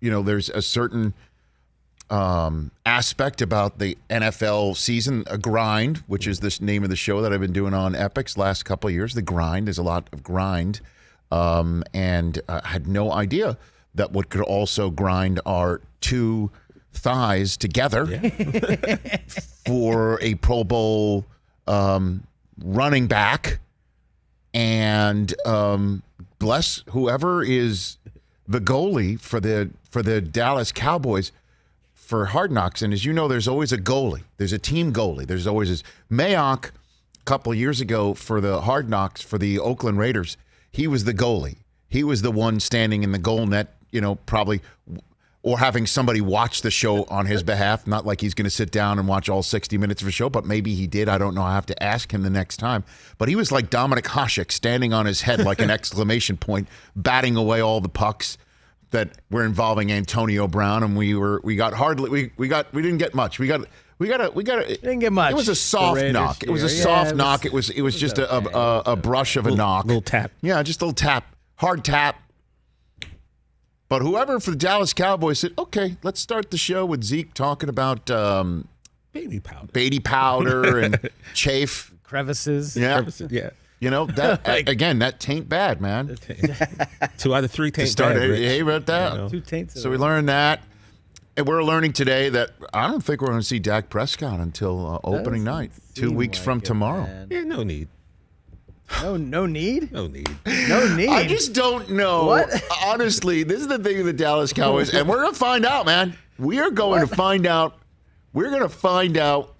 there's a certain aspect about the NFL season, a grind, which is the name of the show that I've been doing on Epix last couple of years. The grind, there's a lot of grind, and I had no idea that what could also grind our two thighs together for a Pro Bowl running back, and bless whoever is the goalie for the Dallas Cowboys for Hard Knocks. And as you know, there's always a goalie. There's a team goalie. There's always this. Mayock, a couple of years ago for the Hard Knocks for the Oakland Raiders, he was the goalie. He was the one standing in the goal net, probably, or having somebody watch the show on his behalf. Not like he's going to sit down and watch all 60 minutes of a show, but maybe he did. I don't know. I have to ask him the next time. But he was like Dominic Hasek, standing on his head like an exclamation point, batting away all the pucks that were involving Antonio Brown, and we didn't get much. We didn't get much. It was a soft knock. It was a soft knock. It was just a brush of a knock. Little tap. Yeah, just a little tap. Hard tap. But whoever for the Dallas Cowboys said, okay, let's start the show with Zeke talking about baby powder and chafe. Crevices. Yeah. Yeah. That again, that taint bad, man. 2 out of 3 taint bad. Rich. Hey, about that. 2 taints. So we learned that. And we're learning today that I don't think we're going to see Dak Prescott until opening night, 2 weeks from tomorrow. Man. Yeah, no need. No need? No need. No need. I just don't know. What? Honestly, this is the thing with the Dallas Cowboys, and we're going to find out, man. We are going to find out. We're going to find out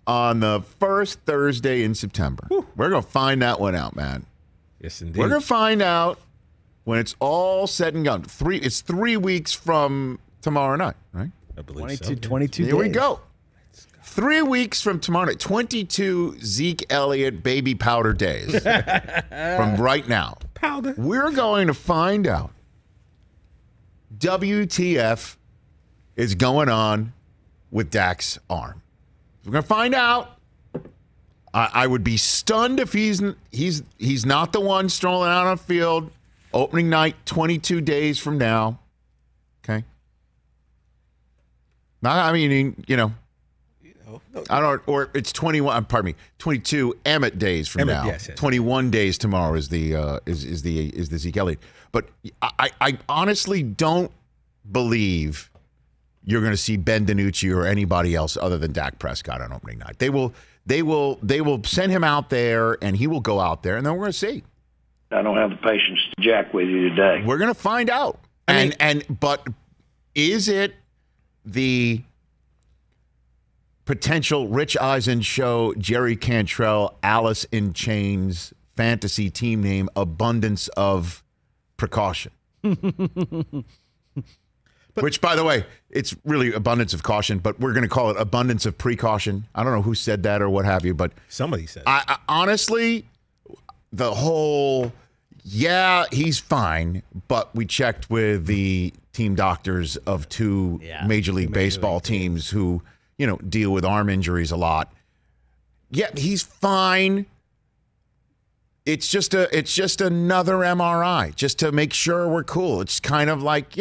on the first Thursday in September. Whew. We're going to find that one out, man. Yes, indeed. We're going to find out when it's all said and done. It's 3 weeks from tomorrow night, right? I believe 22 Here we days. go. 3 weeks from tomorrow night. 22 Zeke Elliott baby powder days from right now. Powder. We're going to find out WTF is going on with Dak's arm. We're going to find out. I would be stunned if he's not the one strolling out on the field opening night 22 days from now. Okay. I don't, or it's 21. Pardon me, 22 Emmett days from now. Yes. 21 days tomorrow is the Zeke Elliott. But I honestly don't believe you're going to see Ben DiNucci or anybody else other than Dak Prescott on opening night. They will send him out there, and he will go out there, and then we're going to see. I don't have the patience to jack with you today. We're going to find out. But is it the potential Rich Eisen show, Jerry Cantrell, Alice in Chains fantasy team name, abundance of precaution? Which, by the way, it's really abundance of caution, but we're going to call it abundance of precaution. I don't know who said that or what have you, but somebody said. I honestly, the whole, yeah, he's fine, but we checked with the team doctors of two Major League Baseball teams who, deal with arm injuries a lot. Yeah, he's fine. It's just another MRI just to make sure we're cool. It's kind of like,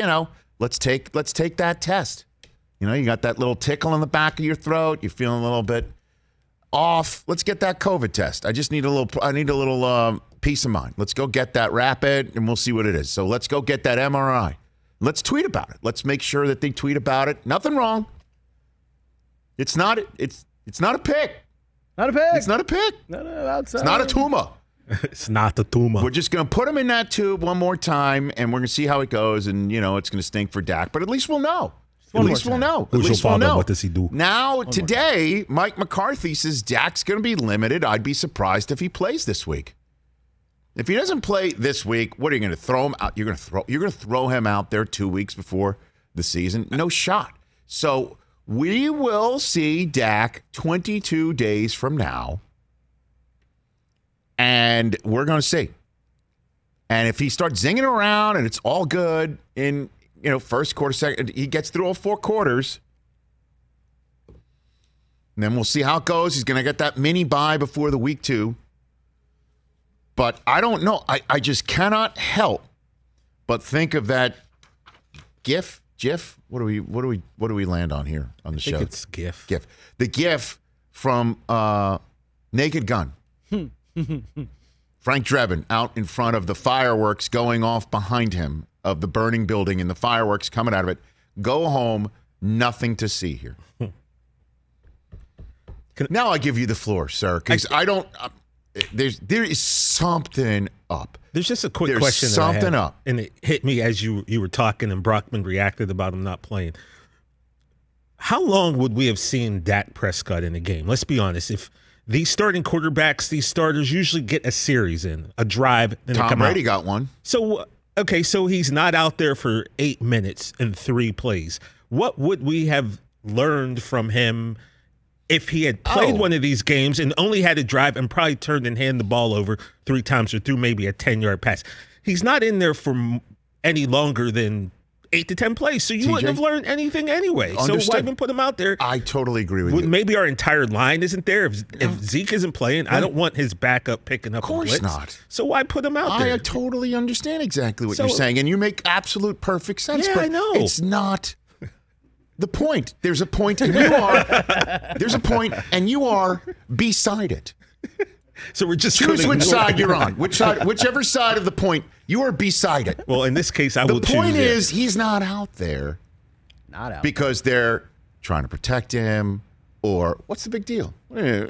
let's take that test. You got that little tickle in the back of your throat. You're feeling a little bit off. Let's get that COVID test. I need a little peace of mind. Let's go get that rapid, and we'll see what it is. So let's go get that MRI. Let's tweet about it. Let's make sure that they tweet about it. Nothing wrong. It's not a pick. Not a pick. It's not a pick. No, outside. It's not a tumor. It's not the tumor. We're just going to put him in that tube one more time, and we're going to see how it goes. And, it's going to stink for Dak. But at least we'll know. At least we'll know. Who's your father? What does he do? Now, today, Mike McCarthy says Dak's going to be limited. I'd be surprised if he plays this week. If he doesn't play this week, what are you going to throw him out? You're going to throw him out there 2 weeks before the season? No shot. So we will see Dak 22 days from now. And we're going to see. And if he starts zinging around and it's all good in, first quarter, second, he gets through all 4 quarters. And then we'll see how it goes. He's going to get that mini bye before the week 2. But I don't know. I just cannot help but think of that GIF? What do we land on here on the I show? think it's GIF. GIF. The GIF from Naked Gun. Frank Drebin out in front of the fireworks going off behind him of the burning building and the fireworks coming out of it. Go home, nothing to see here. Now I give you the floor, sir, because I don't. There is something up. There's just a quick There's question. Something that I have, up, and it hit me as you were talking, and Brockman reacted about him not playing. How long would we have seen Dak Prescott in a game? Let's be honest. If these starting quarterbacks, these starters usually get a series in, a drive, then they Tom come Brady out. got one. So, okay, so he's not out there for 8 minutes and 3 plays. What would we have learned from him if he had played one of these games and only had to drive and probably turned and hand the ball over 3 times or threw maybe a 10-yard pass? He's not in there for any longer than 8 to 10 plays, so you TJ? wouldn't have learned anything anyway. Understood. So why even put him out there? I totally agree with you. Maybe our entire line isn't there. If Zeke isn't playing, I don't want his backup picking up. Of course a blitz. not. So why put him out there? I totally understand exactly what you're saying, and you make absolute perfect sense. Yeah, but I know. It's not the point. There's a point, and there's a point, and you are beside it. So we're just Choose gonna which ignore side it. you're on. Whichever side of the point, you are beside it. Well, in this case, I The will choose point it. is, he's not out there Not out. because they're trying to protect him, or what's the big deal?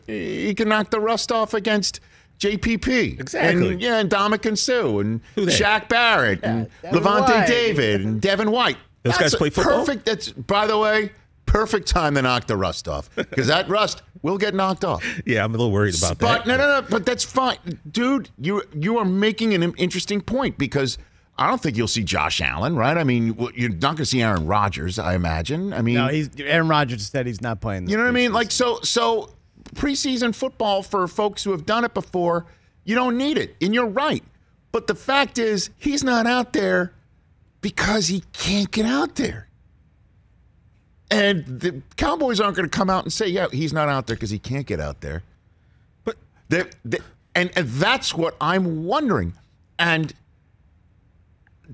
He can knock the rust off against JPP. Exactly. And, and Dominican Sue, and Who they? Shaq Barrett, and Devin Levante White. David, and Devin White. Those guys play football? Perfect. That's, by the way, perfect time to knock the rust off, because that rust will get knocked off. Yeah, I'm a little worried about But that. no, but that's fine, dude. You are making an interesting point, because I don't think you'll see Josh Allen, right? I mean, you're not going to see Aaron Rodgers, I imagine. I mean, No, Aaron Rodgers said he's not playing this you know what I mean? preseason. Like, so preseason football for folks who have done it before, you don't need it, and you're right. But the fact is, he's not out there because he can't get out there. And the Cowboys aren't going to come out and say, yeah, he's not out there because he can't get out there. But And that's what I'm wondering. And,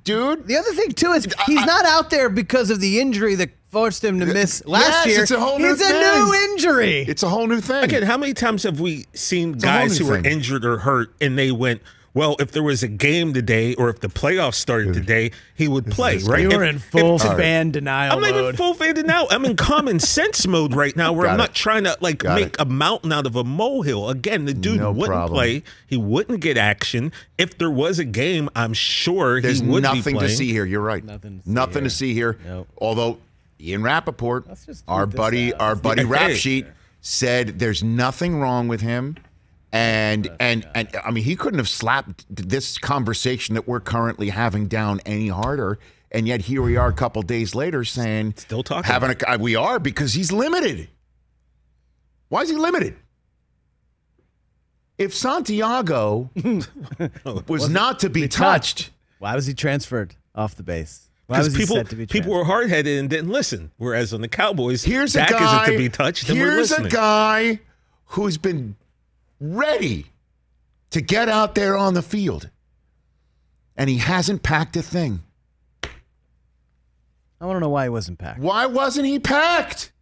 dude, The other thing too is he's not out there because of the injury that forced him to miss last yes, year. it's a whole new It's a thing. new injury. it's a whole new thing. again, how many times have we seen a whole guys new who were thing. injured or hurt and they went, well, if there was a game today or if the playoffs started today, he would play, right? You were If- in full if- fan denial I'm not mode. even full fan now. I'm in common sense mode right now where Got I'm it. not trying to Got make it. a mountain out of a molehill. Again, the dude No wouldn't problem. play. He wouldn't get action. If there was a game, I'm sure There's he would be nothing to playing. see here. You're right. Nothing to see here. to see here. Nope. Although Ian Rappaport, just our leave this buddy, out. our buddy Yeah, Rap hey. Sheet, said there's nothing wrong with him. And I mean, he couldn't have slapped this conversation that we're currently having down any harder. And yet here we are a couple days later saying, Still talking having we are, because he's limited. Why is he limited? If Santiago was not to be touched, Why was he transferred off the base? Why was Because he set to be people were hard headed and didn't listen. Whereas on the Cowboys, here's Dak a guy isn't to be touched. And we're Here's listening. a guy who's been ready to get out there on the field, and he hasn't packed a thing. I want to know why he wasn't packed. Why wasn't he packed?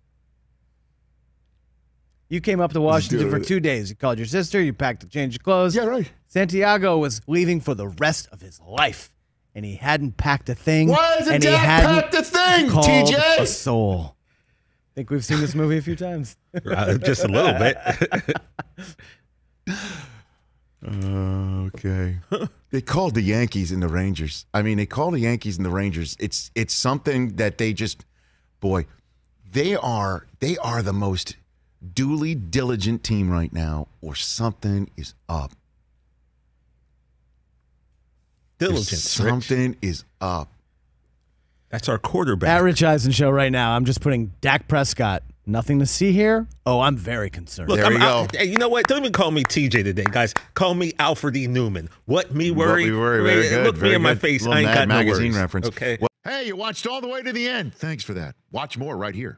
You came up to Washington for 2 days. You called your sister. You packed to change your clothes. Yeah, right. Santiago was leaving for the rest of his life, and he hadn't packed a thing. Why hasn't and he Dak hadn't packed a thing, called TJ? a soul. Think we've seen this movie a few times. Just a little bit. Okay. They called the Yankees and the Rangers. I mean, they call the Yankees and the Rangers. It's something that they just, boy, they are the most duly diligent team right now, or something is up. Diligence. Rich. Something is up. That's our quarterback. At Rich Eisen Show right now, I'm just putting Dak Prescott. Nothing to see here. Oh, I'm very concerned. Look, There we go. Hey, you know what? Don't even call me TJ today, guys. Call me Alfred E. Newman. What me worry? What we worry. Very good. Look very me in my good. face. Little I ain't Mad got no Magazine worries. reference. Okay. Well, hey, you watched all the way to the end. Thanks for that. Watch more right here.